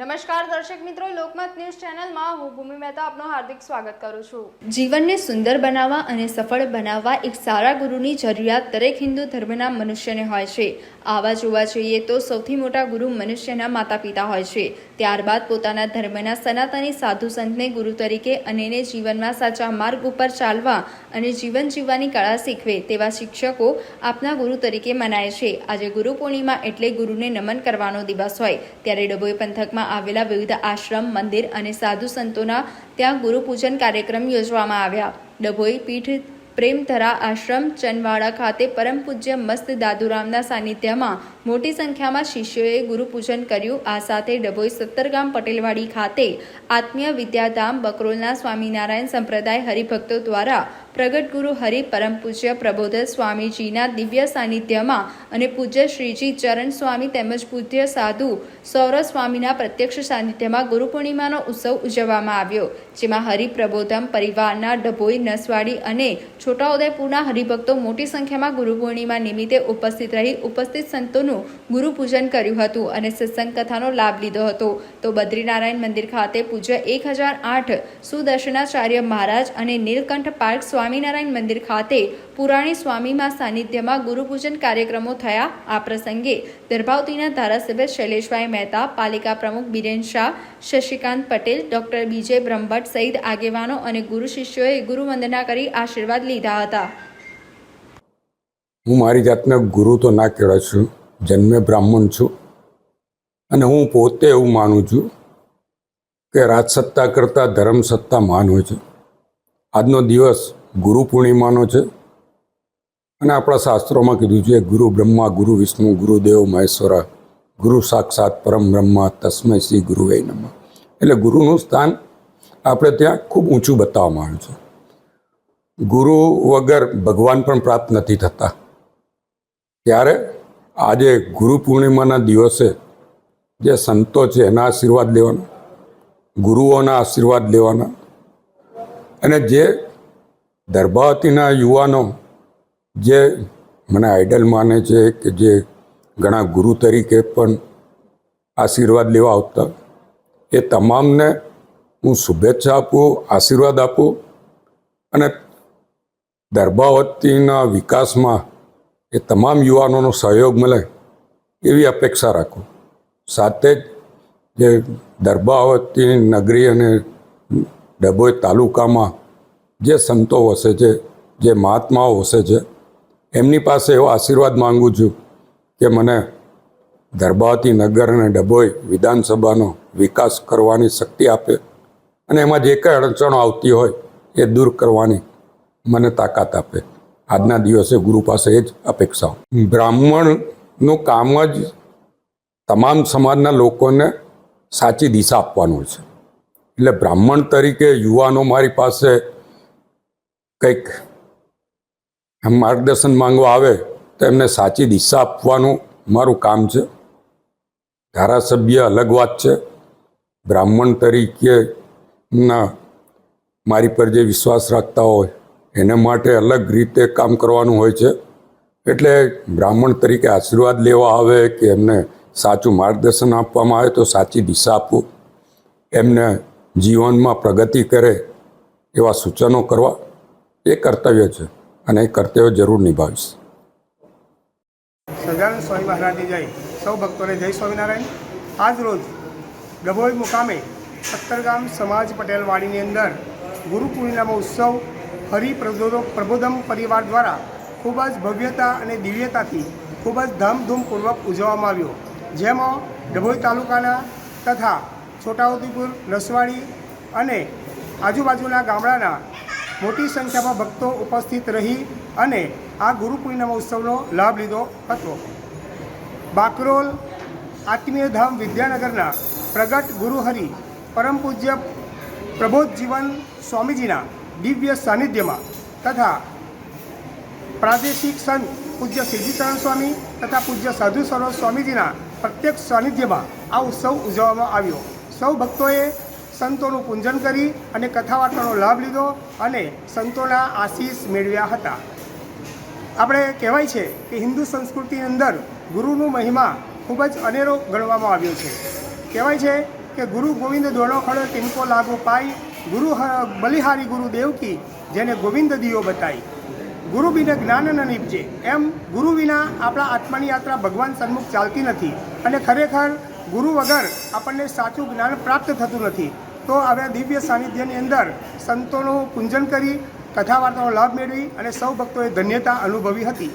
નમસ્કાર દર્શક મિત્રો, લોકમત ન્યૂઝ ચેનલમાં હું ભૂમિ મહેતા આપનું હાર્દિક સ્વાગત કરું છું। જીવનને સુંદર બનાવવા અને સફળ બનાવવા એક સારા ગુરુની જરૂરિયાત દરેક હિન્દુ ધર્મના મનુષ્યને હોય છે। આવા જોવા જઈએ તો સૌથી મોટા ગુરુ મનુષ્યના માતા પિતા હોય છે। ત્યારબાદ પોતાના ધર્મના સનાતની સાધુ સંતને ગુરુ તરીકે અને જીવનમાં સાચા માર્ગ ઉપર ચાલવા અને જીવન જીવવાની કળા શીખવે તેવા શિક્ષકો આપના ગુરુ તરીકે મનાય છે। આજે ગુરુ પૂર્ણિમા એટલે ગુરુને નમન કરવાનો દિવસ હોય ત્યારે ડભોઈ પંથકમાં આવેલા વિવિધ આશ્રમ, મંદિર અને સાધુ સંતોના ત્યાં ગુરુ પૂજન કાર્યક્રમ યોજવામાં આવ્યા। ડભોઈ પીઠ પ્રેમધરા આશ્રમ ચનવાડા ખાતે પરમ પૂજ્ય મસ્ત દાદુરામના સાનિધ્યમાં મોટી સંખ્યામાં શિષ્યોએ ગુરુ પૂજન કર્યું। આ સાથે ડભોઈ 17 ગામ પટેલવાડી ખાતે આત્મીય વિદ્યાધામ બકરોલના સ્વામિનારાયણ સંપ્રદાય હરિભક્તો દ્વારા પ્રગટ ગુરુ હરિ પરમ પૂજ્ય પ્રબોધ સ્વામીજીના દિવ્ય સાનિધ્યમાં અને પૂજ્ય શ્રીજી ચરણ સ્વામી તેમજ પૂજ્ય સાધુ સૌરવ સ્વામીના પ્રત્યક્ષ સાનિધ્યમાં ગુરુ પૂર્ણિમાનો ઉત્સવ ઉજવવામાં આવ્યો, જેમાં હરિપ્રબોધમ પરિવારના ડભોઈ, નસવાડી અને છોટાઉદેપુરના હરિભક્તો મોટી સંખ્યામાં ગુરુ પૂર્ણિમા નિમિત્તે ઉપસ્થિત રહી ઉપસ્થિત સંતોનું ગુરુ પૂજન કર્યું હતું અને સત્સંગ કથાનો લાભ લીધો હતો। તો બદ્રીનારાયણ મંદિર ખાતે પૂજ્ય 1008 સુદર્શનાચાર્ય મહારાજ અને નીલકંઠ પાર્ક સ્વામિનારાયણ મંદિર ખાતે પુરાણી સ્વામીમાં સાનિધ્યમાં ગુરુ પૂજન કાર્યક્રમો થયા। આ પ્રસંગે દર્ભાવતીના ધારાસભ્ય શૈલેષભાઈ મહેતા, પાલિકા પ્રમુખ બિરેન શાહ, શશિકાંત પટેલ, ડોક્ટર બીજે બ્રહ્મભટ્ટ સહિત આગેવાનો અને ગુરુ શિષ્યોએ ગુરુ વંદના કરી આશીર્વાદ લીધા હતા। હું મારી જાતને ગુરુ તો ના કહેવાય છું, જન્મે બ્રાહ્મણ છું અને હું પોતે એવું માનું છું કે રાજસત્તા કરતાં ધર્મસત્તા મહાન હોય છે। આજનો દિવસ ગુરુ પૂર્ણિમાનો છે અને આપણા શાસ્ત્રોમાં કીધું છે ગુરુ બ્રહ્મા, ગુરુ વિષ્ણુ, ગુરુદેવ મહેશ્વર, ગુરુ સાક્ષાત પરમ બ્રહ્મા, તસ્મૈ શ્રી ગુરુવે નમઃ। એટલે ગુરુનું સ્થાન આપણે ત્યાં ખૂબ ઊંચું બતાવવામાં આવ્યું છે। ગુરુ વગર ભગવાન પણ પ્રાપ્ત નથી થતા। ત્યારે આજે ગુરુ પૂર્ણિમાના દિવસે જે સંતો છે એના આશીર્વાદ લેવાના, ગુરુઓના આશીર્વાદ લેવાના અને જે દર્ભાવતીના યુવાનો જે મને આઈડલ માને છે કે જે ઘણા ગુરુ તરીકે પણ આશીર્વાદ લેવા આવતા, એ તમામને હું શુભેચ્છા આપું, આશીર્વાદ આપું અને દર્ભાવતીના વિકાસમાં એ તમામ યુવાનોનો સહયોગ મળે એવી અપેક્ષા રાખું। સાથે જ જે દર્ભાવતી નગરી અને ડભોઈ તાલુકામાં જે સંતો વસે છે, જે મહાત્માઓ વસે છે, એમની પાસે એવો આશીર્વાદ માગું છું કે મને દર્ભાવતી નગર અને ડભોઈ વિધાનસભાનો વિકાસ કરવાની શક્તિ આપે અને એમાં જે કંઈ અડચણો આવતી હોય એ દૂર કરવાની મને તાકાત આપે। આજના દિવસે ગુરુ પાસે એ જ અપેક્ષાઓ। બ્રાહ્મણનું કામ જ તમામ સમાજના લોકોને સાચી દિશા આપવાનું હોય છે। એટલે બ્રાહ્મણ તરીકે યુવાનો મારી પાસે કંઈક માર્ગદર્શન માંગવા આવે તો એમને સાચી દિશા આપવાનું મારું કામ છે। ધારાસભ્ય અલગ વાત છે, બ્રાહ્મણ તરીકેના મારી પર જે વિશ્વાસ રાખતા હોય એને માટે અલગ રીતે કામ કરવાનું હોય છે। એટલે બ્રાહ્મણ તરીકે આશીર્વાદ લેવા આવે કે એમને સાચું માર્ગદર્શન આપવામાં આવે તો સાચી દિશા આપવું, એમને જીવનમાં પ્રગતિ કરે એવા સૂચનો કરવા એ કર્તવ્ય છે અને એ કર્તવ્ય જરૂર નિભાવીશ। સહજાનંદ સ્વામી મહારાજની જય, સૌ ભક્તોને જય સ્વામિનારાયણ। આજ રોજ ડભોઈ મુકામે 17 ગામ સમાજ પટેલવાડીની અંદર ગુરુ પૂર્ણિમાનો ઉત્સવ પ્રબોધમ પરિવાર દ્વારા ખૂબ જ ભવ્યતા અને દિવ્યતાથી ખૂબ જ ધામધૂમપૂર્વક ઉજવવામાં આવ્યો, જેમાં ડભોઈ તાલુકાના તથા છોટાઉદેપુર, નસવાડી અને આજુબાજુના ગામડાના મોટી સંખ્યામાં ભક્તો ઉપસ્થિત રહી અને આ ગુરુ પૂર્ણિમા ઉત્સવનો લાભ લીધો હતો। બાકરોલ આત્મીય ધામ વિદ્યાનગરના પ્રગટ ગુરુહરિ પરમ પૂજ્ય પ્રબોધ જીવન સ્વામીજીના દિવ્ય સાનિધ્યમાં તથા પ્રાદેશિક સંત પૂજ્ય શ્રીજીચરણ સ્વામી તથા પૂજ્ય સાધુ સરોજ સ્વામીજીના પ્રત્યક્ષ સાનિધ્યમાં આ ઉત્સવ ઉજવવામાં આવ્યો। સૌ ભક્તોએ સંતોનું પૂજન કરી અને કથા વાર્તાનો લાભ લીધો અને સંતોના આશીષ મેળવ્યા હતા। આપણે કહેવાય છે કે હિન્દુ સંસ્કૃતિની અંદર ગુરુનો મહિમા ખૂબ જ અનેરો ગણવામાં આવ્યો છે। કહેવાય છે કે ગુરુ ગોવિંદ દોણો ખડો તિનકો લાગુ પાઈ, બલિહારી ગુરુ દેવ કી જેને ગોવિંદ દિયો બતાઈ, ગુરુ બિના જ્ઞાન ન નીપજે. એમ ગુરુ વિના આપણા આત્માની યાત્રા ભગવાન સન્મુખ ચાલતી નથી અને ખરેખર ગુરુ વગર આપણને સાચું જ્ઞાન પ્રાપ્ત થતું નથી. તો હવે દિવ્ય સાનિધ્યની અંદર સંતોનું પૂજન કરી કથા વાર્તાનો લાભ મેળવી અને સૌ ભક્તોએ ધન્યતા અનુભવી હતી.